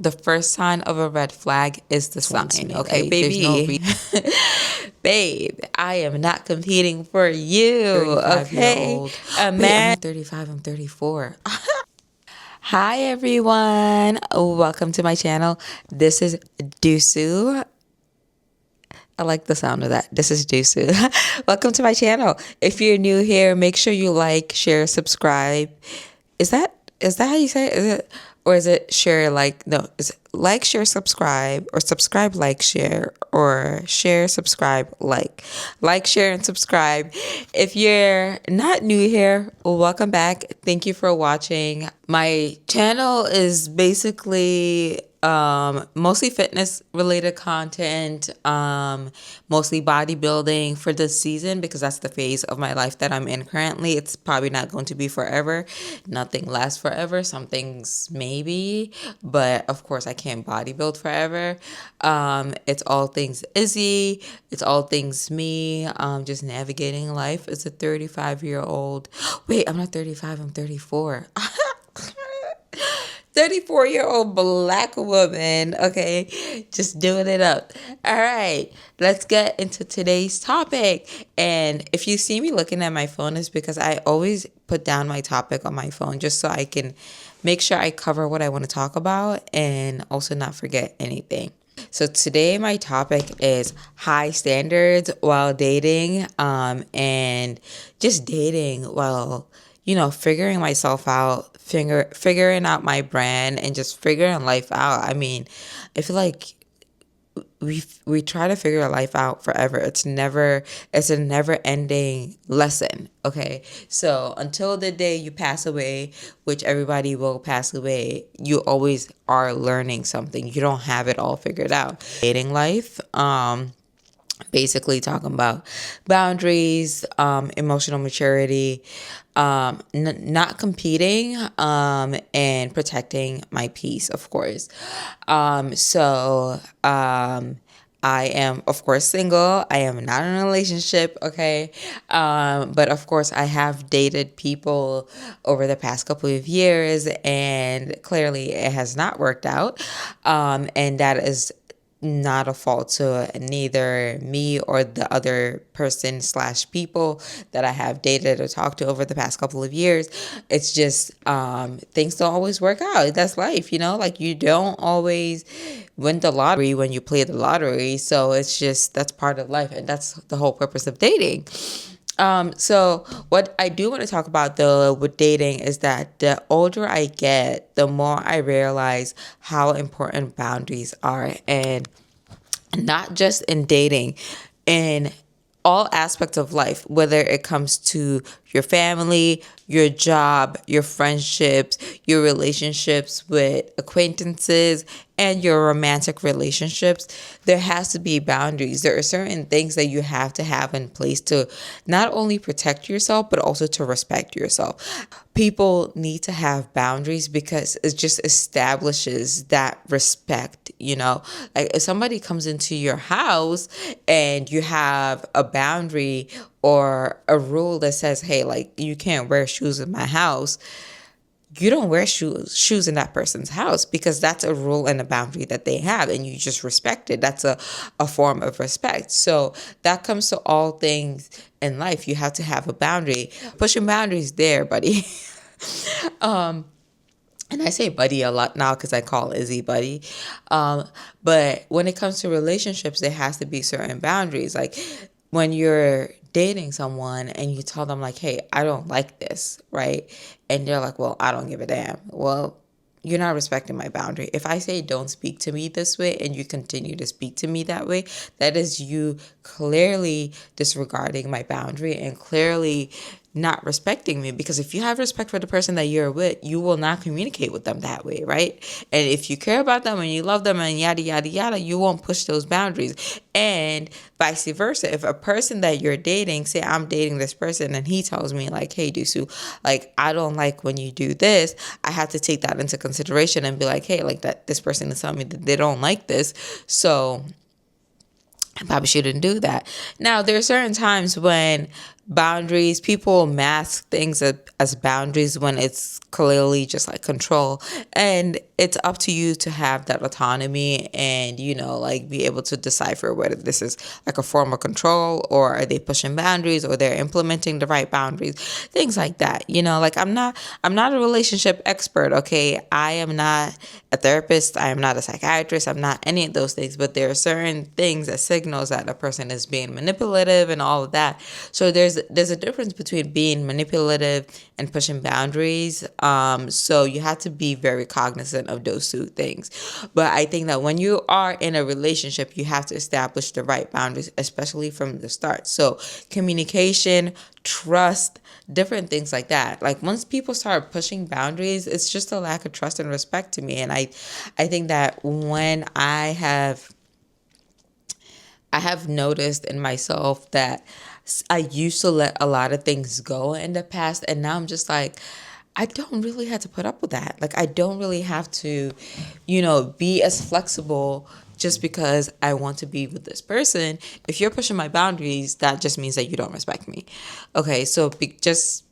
the first sign of a red flag is the sign. Okay, like, baby. Babe, I am not competing for you. Okay, a man. Wait, I'm 35. I'm 34. Hi everyone. Welcome to my channel. This is Dusu. I like the sound of that. This is Dusu. Welcome to my channel. If you're new here, make sure you like, share, subscribe. Is that how you say it? Is it, or is it share, like, no, is it like, share, subscribe, or subscribe, like, share, or share, subscribe, like, share, and subscribe. If you're not new here, welcome back. Thank you for watching. My channel is basically mostly fitness related content, mostly bodybuilding for this season because that's the phase of my life that I'm in currently. It's probably not going to be forever. Nothing lasts forever. Some things maybe, but of course I can't bodybuild forever. It's all things Izzy. It's all things me. Just navigating life as a 35-year-old. Wait, I'm not 35. I'm 34. 34-year-old black woman, okay? Just doing it up. All right, let's get into today's topic. And if you see me looking at my phone, it's because I always put down my topic on my phone just so I can make sure I cover what I want to talk about and also not forget anything. So today my topic is high standards while dating, and just dating while, figuring myself out, figuring out my brand, and just figuring life out. I mean, I feel like we try to figure life out forever. It's a never ending lesson. Okay, so until the day you pass away, which everybody will pass away, you always are learning something. You don't have it all figured out. Dating life, basically talking about boundaries, emotional maturity, not competing, and protecting my peace, of course. I am, of course, single. I am not in a relationship, okay? But of course, I have dated people over the past couple of years, and clearly it has not worked out. And that is not a fault to neither me or the other person / people that I have dated or talked to over the past couple of years. It's just things don't always work out. That's life, like you don't always win the lottery when you play the lottery. So it's just, that's part of life, and that's the whole purpose of dating. So what I do want to talk about though with dating is that the older I get, the more I realize how important boundaries are, and not just in dating, in all aspects of life, whether it comes to your family, your job, your friendships, your relationships with acquaintances, and your romantic relationships. There has to be boundaries. There are certain things that you have to have in place to not only protect yourself, but also to respect yourself. People need to have boundaries because it just establishes that respect, Like if somebody comes into your house and you have a boundary or a rule that says, hey, like you can't wear shoes in my house, you don't wear shoes in that person's house because that's a rule and a boundary that they have, and you just respect it. That's a form of respect. So that comes to all things in life. You have to have a boundary. Pushing boundaries there, buddy. And I say buddy a lot now because I call Izzy buddy. But when it comes to relationships, there has to be certain boundaries. Like when you're dating someone and you tell them like, hey, I don't like this, right? And they're like, well, I don't give a damn. Well, you're not respecting my boundary. If I say don't speak to me this way and you continue to speak to me that way, that is you clearly disregarding my boundary and clearly not respecting me. Because if you have respect for the person that you're with, you will not communicate with them that way, right? And if you care about them and you love them and yada, yada, yada, you won't push those boundaries. And vice versa. If a person that you're dating, say I'm dating this person and he tells me like, hey, Dusu, like, I don't like when you do this, I have to take that into consideration and be like, hey, like that this person is telling me that they don't like this. So I probably shouldn't do that. Now, there are certain times when boundaries. People mask things as boundaries when it's clearly just like control. And it's up to you to have that autonomy and, like be able to decipher whether this is like a form of control, or are they pushing boundaries, or they're implementing the right boundaries, things like that. Like I'm not a relationship expert, okay? I am not a therapist. I am not a psychiatrist. I'm not any of those things, but there are certain things that signals that a person is being manipulative and all of that. So there's a difference between being manipulative and pushing boundaries. So you have to be very cognizant of those two things. But I think that when you are in a relationship, you have to establish the right boundaries, especially from the start. So communication, trust, different things like that. Like once people start pushing boundaries, it's just a lack of trust and respect to me. And I think that when I have noticed in myself that I used to let a lot of things go in the past, and now I'm just like, I don't really have to put up with that. Like I don't really have to, be as flexible just because I want to be with this person. If you're pushing my boundaries, that just means that you don't respect me. Okay, so just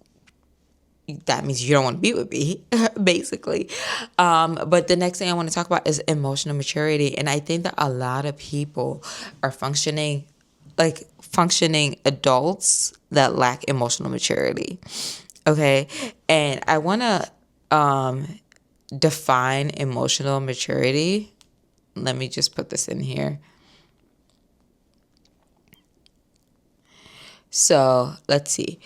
that means you don't want to be with me, basically. But the next thing I want to talk about is emotional maturity. And I think that a lot of people are functioning adults that lack emotional maturity. Okay. And I want to define emotional maturity. Let me just put this in here. So let's see.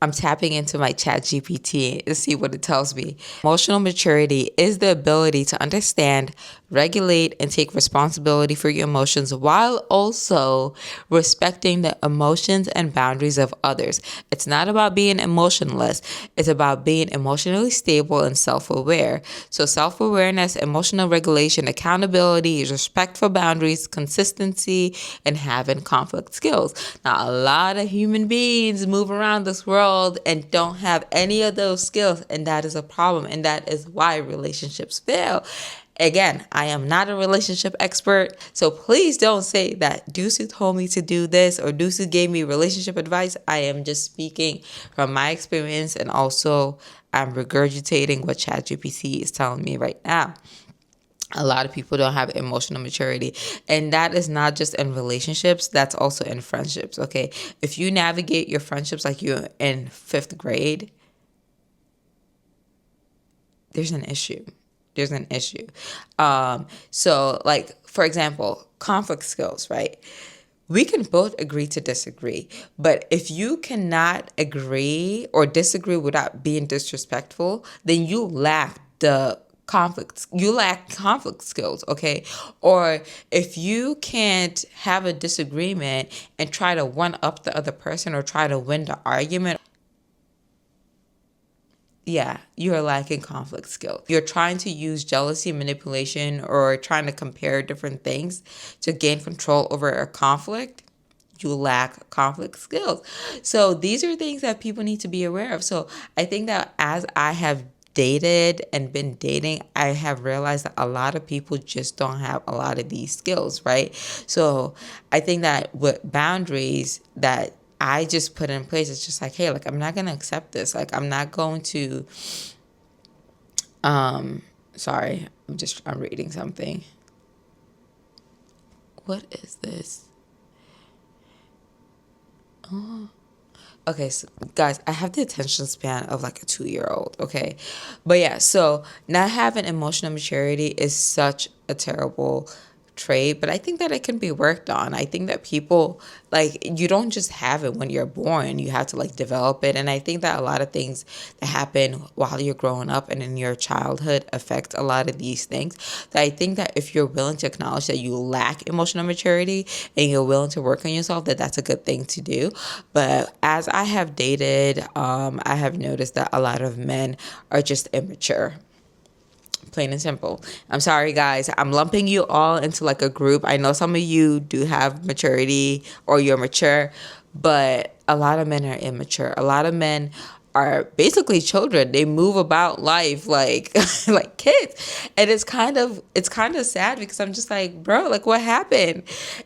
I'm tapping into my chat GPT to see what it tells me. Emotional maturity is the ability to understand, regulate, and take responsibility for your emotions while also respecting the emotions and boundaries of others. It's not about being emotionless. It's about being emotionally stable and self-aware. So self-awareness, emotional regulation, accountability, respect for boundaries, consistency, and having conflict skills. Now, a lot of human beings move around this world and don't have any of those skills, and that is a problem, and that is why relationships fail. Again, I am not a relationship expert, so please don't say that Dusu told me to do this or Dusu gave me relationship advice. I am just speaking from my experience, and also I'm regurgitating what ChatGPT is telling me right now. A lot of people don't have emotional maturity, and that is not just in relationships, that's also in friendships. Okay, if you navigate your friendships like you're in 5th grade, there's an issue. So like, for example, conflict skills, right? We can both agree to disagree, but if you cannot agree or disagree without being disrespectful, then you lack conflict skills. Okay, or if you can't have a disagreement and try to one up the other person or try to win the argument, yeah, you are lacking conflict skills. You're trying to use jealousy, manipulation, or trying to compare different things to gain control over a conflict. You lack conflict skills. So these are things that people need to be aware of. So I think that as I have dated and been dating, I have realized that a lot of people just don't have a lot of these skills, right? So I think that with boundaries that I just put in place, it's just like, hey, like I'm not gonna accept this. Like I'm not going to sorry, I'm reading something. What is this? Okay, so guys, I have the attention span of like a 2-year-old, okay? But yeah, so not having emotional maturity is such a terrible trait, but I think that it can be worked on. I think that people, like, you don't just have it when you're born, you have to like develop it. And I think that a lot of things that happen while you're growing up and in your childhood affect a lot of these things. So I think that if you're willing to acknowledge that you lack emotional maturity and you're willing to work on yourself, that's a good thing to do. But as I have dated, I have noticed that a lot of men are just immature, plain and simple. I'm sorry, guys. I'm lumping you all into like a group. I know some of you do have maturity or you're mature, but a lot of men are immature. A lot of men are basically children. They move about life like like kids. And it's kind of sad because I'm just like, bro, like what happened?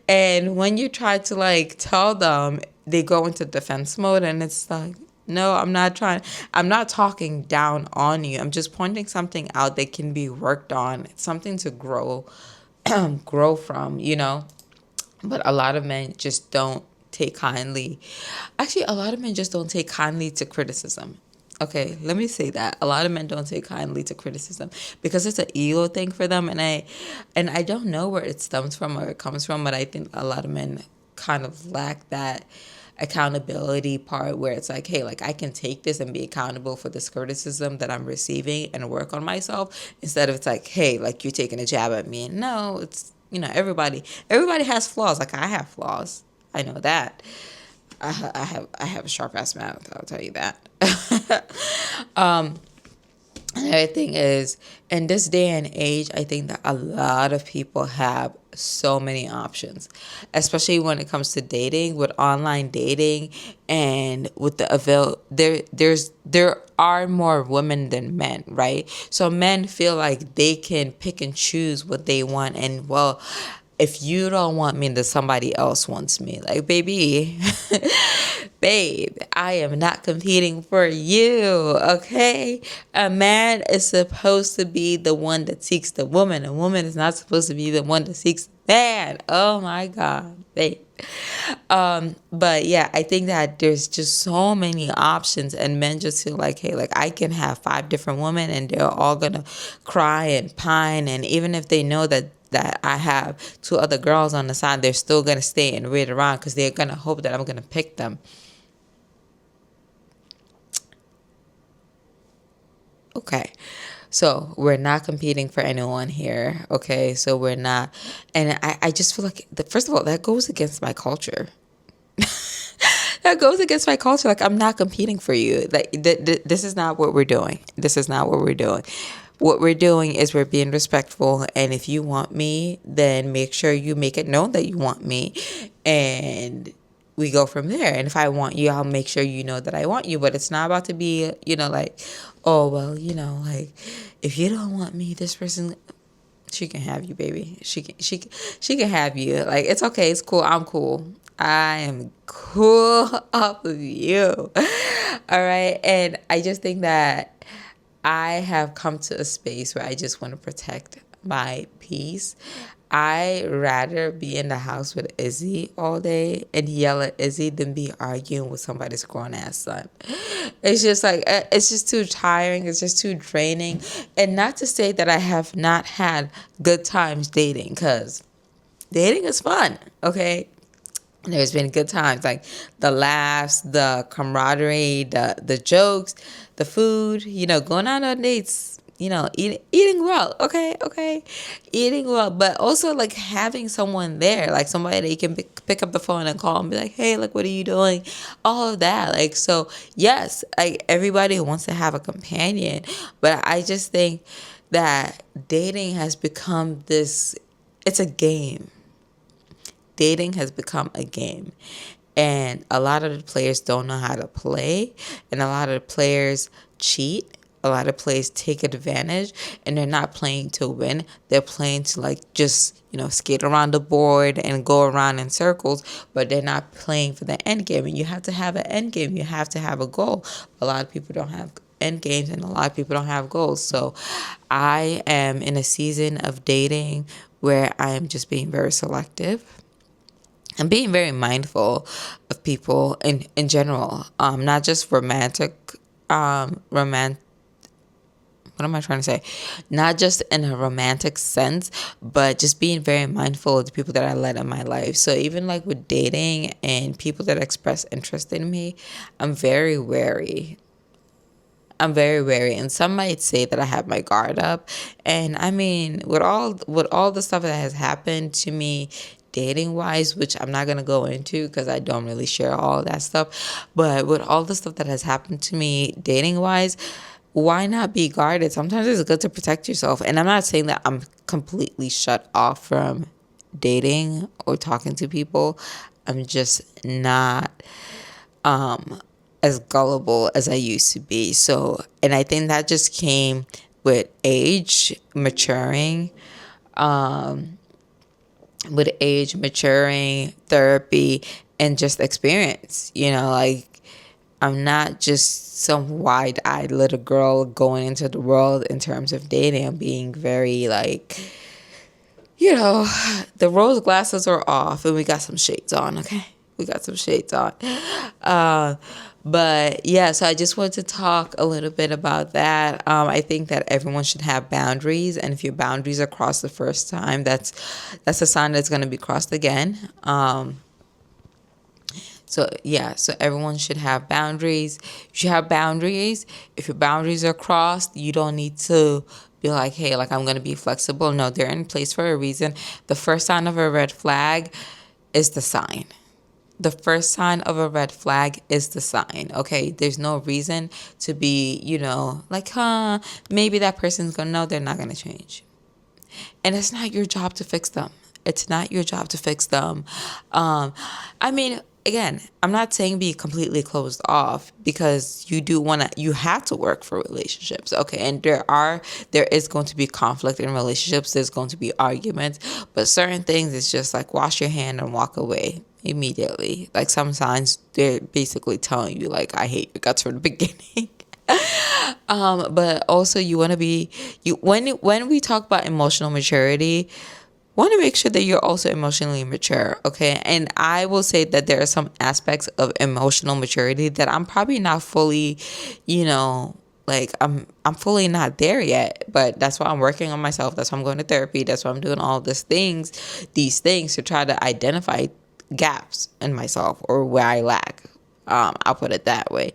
And when you try to like tell them, they go into defense mode, and it's like, no, I'm not talking down on you. I'm just pointing something out that can be worked on. It's something to grow from, But a lot of men just don't take kindly. Actually, a lot of men just don't take kindly to criticism. Okay, let me say that. A lot of men don't take kindly to criticism because it's an ego thing for them, and I don't know where it stems from or it comes from, but I think a lot of men kind of lack that accountability part where it's like, hey, like I can take this and be accountable for this criticism that I'm receiving and work on myself, instead of it's like, hey, like you're taking a jab at me. And no, it's, everybody has flaws. Like I have flaws. I know that. I have a sharp ass mouth. I'll tell you that. Another thing is, in this day and age, I think that a lot of people have so many options, especially when it comes to dating, with online dating, and with the there are more women than men, right? So men feel like they can pick and choose what they want, and well, if you don't want me, then somebody else wants me. Like, baby, babe, I am not competing for you, okay? A man is supposed to be the one that seeks the woman. A woman is not supposed to be the one that seeks the man. Oh my God, babe. But yeah, I think that there's just so many options, and men just feel like, hey, like I can have 5 different women and they're all gonna cry and pine, and even if they know that I have 2 other girls on the side, they're still gonna stay and wait around because they're gonna hope that I'm gonna pick them. Okay. So we're not competing for anyone here. Okay. So we're not. And I just feel like, first of all, that goes against my culture. That goes against my culture. Like, I'm not competing for you. Like, this is not what we're doing. This is not what we're doing. What we're doing is we're being respectful. And if you want me, then make sure you make it known that you want me. And we go from there. And if I want you, I'll make sure you know that I want you. But it's not about to be, like, oh, well, like, if you don't want me, this person, she can have you, baby. She can have you. Like, it's okay. It's cool. I'm cool. I am cool off of you. All right. And I just think that I have come to a space where I just want to protect my peace. I rather be in the house with Izzy all day and yell at Izzy than be arguing with somebody's grown ass son. It's just like, it's just too tiring. It's just too draining. And not to say that I have not had good times dating, because dating is fun, okay? There's been good times, like the laughs, the camaraderie, the jokes, the food, going out on dates, eating well, okay, eating well, but also like having someone there, like somebody that you can pick up the phone and call and be like, hey, like, what are you doing? All of that, like, so yes, like everybody wants to have a companion, but I just think that dating has become this, it's a game. Dating has become a game, and a lot of the players don't know how to play, and a lot of the players cheat. A lot of players take advantage, and they're not playing to win. They're playing to, like, just, skate around the board and go around in circles, but they're not playing for the end game. And you have to have an end game. You have to have a goal. A lot of people don't have end games, and a lot of people don't have goals. So I am in a season of dating where I am just being very selective. I'm being very mindful of people in general, not just romantic. What am I trying to say? Not just in a romantic sense, but just being very mindful of the people that I let in my life. So even like with dating and people that express interest in me, I'm very wary. I'm very wary, and some might say that I have my guard up. And I mean, with all the stuff that has happened to me dating wise, which I'm not gonna go into because I don't really share all of that stuff, but with all the stuff that has happened to me dating wise, why not be guarded? Sometimes it's good to protect yourself. And I'm not saying that I'm completely shut off from dating or talking to people. I'm just not as gullible as I used to be. So, and I think that just came with age, maturing, therapy, and just experience, like I'm not just some wide-eyed little girl going into the world in terms of dating. I'm being very like, the rose glasses are off and we got some shades on, okay? We got some shades on. But yeah, so I just wanted to talk a little bit about that. I think that everyone should have boundaries, and if your boundaries are crossed the first time, that's a sign that's going to be crossed again. So yeah, so everyone should have boundaries. You should have boundaries. If your boundaries are crossed, you don't need to be like, hey, like I'm gonna be flexible. No, they're in place for a reason. The first sign of a red flag is the sign. The first sign of a red flag is the sign. Okay, there's no reason to be, like, maybe that person's gonna know they're not gonna change. And it's not your job to fix them. It's not your job to fix them. I mean, again, I'm not saying be completely closed off, because you have to work for relationships. Okay. And there is going to be conflict in relationships. There's going to be arguments, but certain things, it's just like wash your hand and walk away immediately. Like some signs, they're basically telling you like, I hate your guts from the beginning. But also you want to be, when we talk about emotional maturity, want to make sure that you're also emotionally mature. Okay. And I will say that there are some aspects of emotional maturity that I'm probably not fully, like I'm fully not there yet, but that's why I'm working on myself. That's why I'm going to therapy. That's why I'm doing all these things to try to identify gaps in myself or where I lack. I'll put it that way.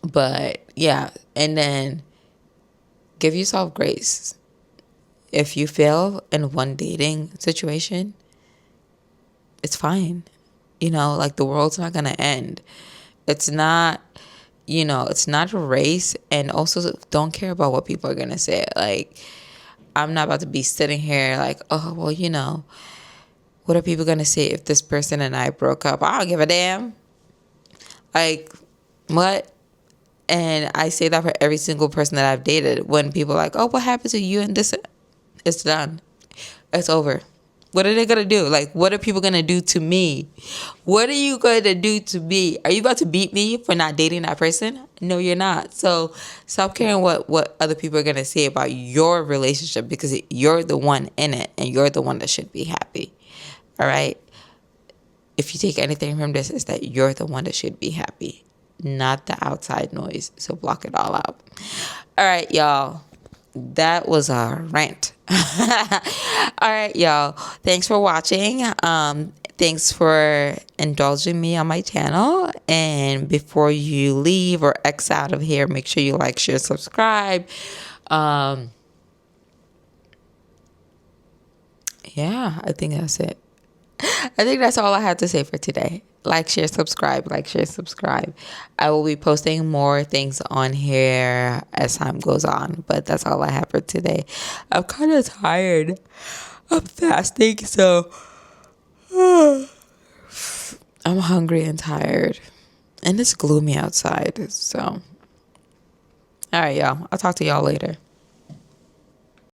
But yeah, and then give yourself grace. If you fail in one dating situation, it's fine. Like the world's not going to end. It's not, it's not a race. And also don't care about what people are going to say. Like, I'm not about to be sitting here like, oh, well, what are people going to say if this person and I broke up? I don't give a damn. Like, what? And I say that for every single person that I've dated. When people are like, oh, what happened to you and this? It's done. It's over. What are they going to do? Like, what are people going to do to me? What are you going to do to me? Are you about to beat me for not dating that person? No, you're not. So stop caring what other people are going to say about your relationship, because you're the one in it and you're the one that should be happy. All right? If you take anything from this, is that you're the one that should be happy, not the outside noise. So block it all out. All right, y'all. That was a rant. All right, y'all. Thanks for watching. Thanks for indulging me on my channel. And before you leave or X out of here, make sure you like, share, subscribe. Yeah, I think that's it. I think that's all I have to say for today. Like, share, subscribe. Like, share, subscribe. I will be posting more things on here as time goes on, but that's all I have for today. I'm kind of tired. I'm fasting, so I'm hungry and tired. And it's gloomy outside, so. All right, y'all. I'll talk to y'all later.